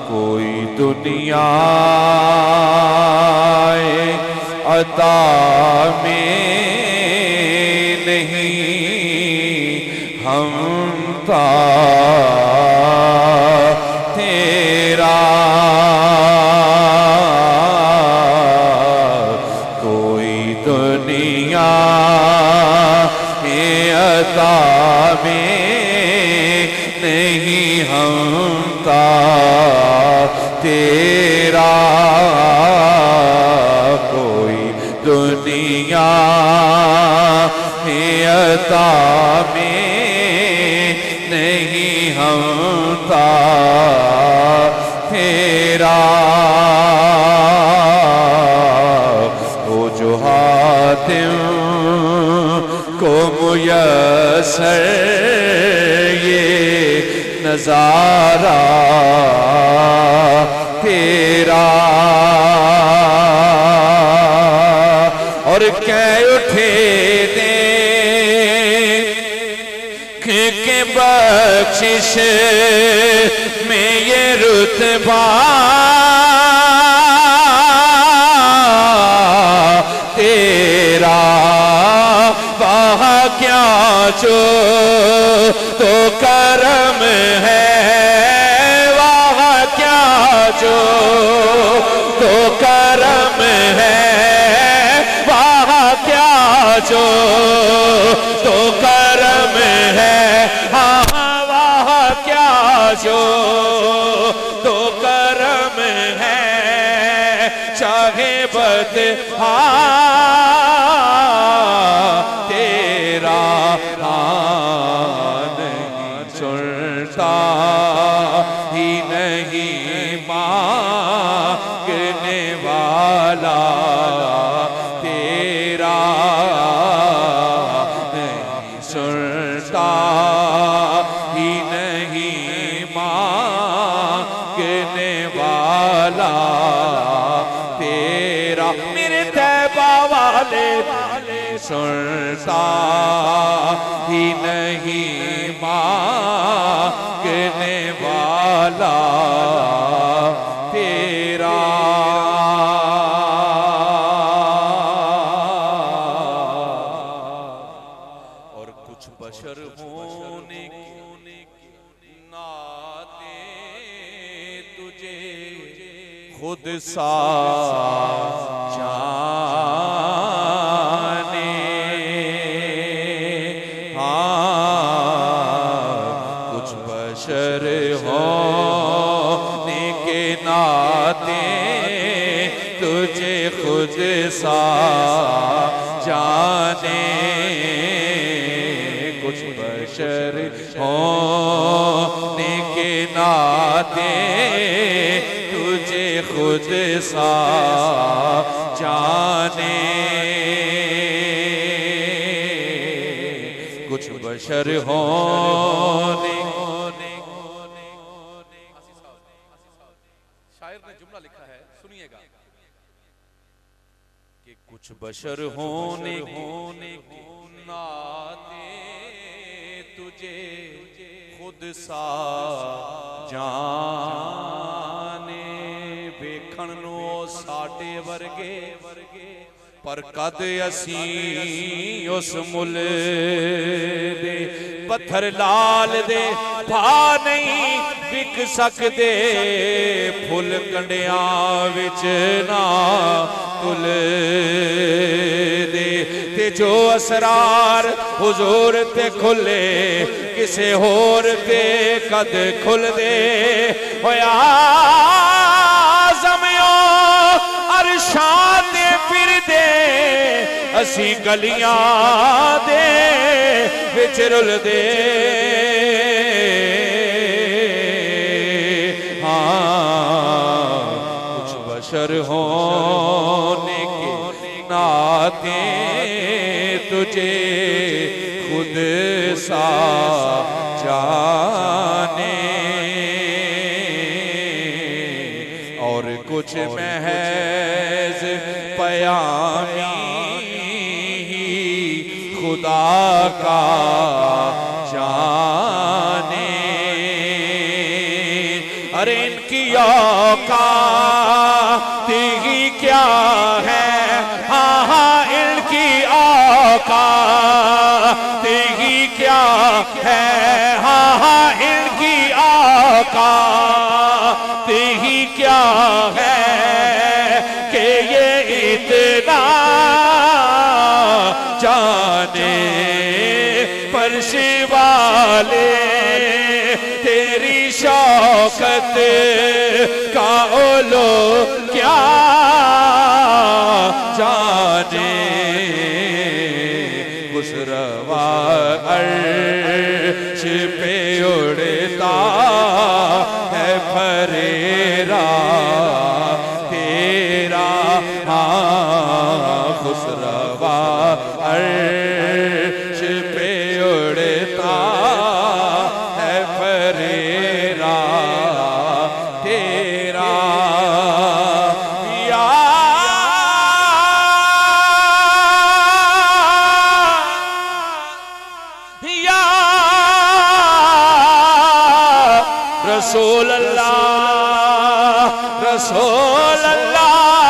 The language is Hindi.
कोई दुनिया अता में नहीं हमता तेरा। कोई दुनिया अता में नहीं हमता तेरा। कोई दुनिया अता में नहीं हमता तेरा। वो जो हातिम को मुयस्सर ये नजारा तेरा। और कह उठे दे के बख्शिश में ये रुतबा तेरा। वाह क्या जो तो करम है, वाह क्या जो तो करम है, वाह क्या जो तो करम है। हाँ वाह क्या जो तो करम है। चाहे बद तेरा नहीं सुनता ही नहीं मांगने वाला तेरा। नहीं सुनता ही नहीं मांगने वाला तेरा। मेरे तैबा वाले सुनता ही नहीं मांगने वाला तेरा। और कुछ बशर होने के नाते तुझे खुद सा जाने। कुछ बशर होने के नाते तुझे खुद सा जाने। कुछ बशर होने के नाते तुझे खुद सा जाने। कुछ बशर होने। शायर ने जुमला लिखा है, सुनिएगा कि कुछ बशर होने नाते तुझे खुद सा जाने। वेखण नू साडे वर्गे पर कद असीं उस मुल दे पत्थर लाल दे भा नहीं विक सकदे। फुल कंडियां विच ना तुल दे। ते जो असरार हुजूर ते खुले किसे होर ते कद खुल दे। होया जमियो अरशां ते फिर दे असी गलियां दे विच रुल दे। हाँ कुछ बशर होने के नाते तुझे खुद सा जाने। और कुछ महज पयामी खुदा का जाने। अरे इनकी इनकी औकात ही क्या है, हाँ हाँ इनकी औकात ही क्या है, हाँ हाँ इनकी औकात ही क्या है कि ये इतना जाने फर्श वाले तेरी शौकत का ओलो क्या जाने। खुसरवा अर्श पे उड़ता है फरेरा तेरा, हाँ खुसरवा अर्श पे उड़ता है फरेरा तेरा। या रसूल अल्लाह, रसूल अल्लाह,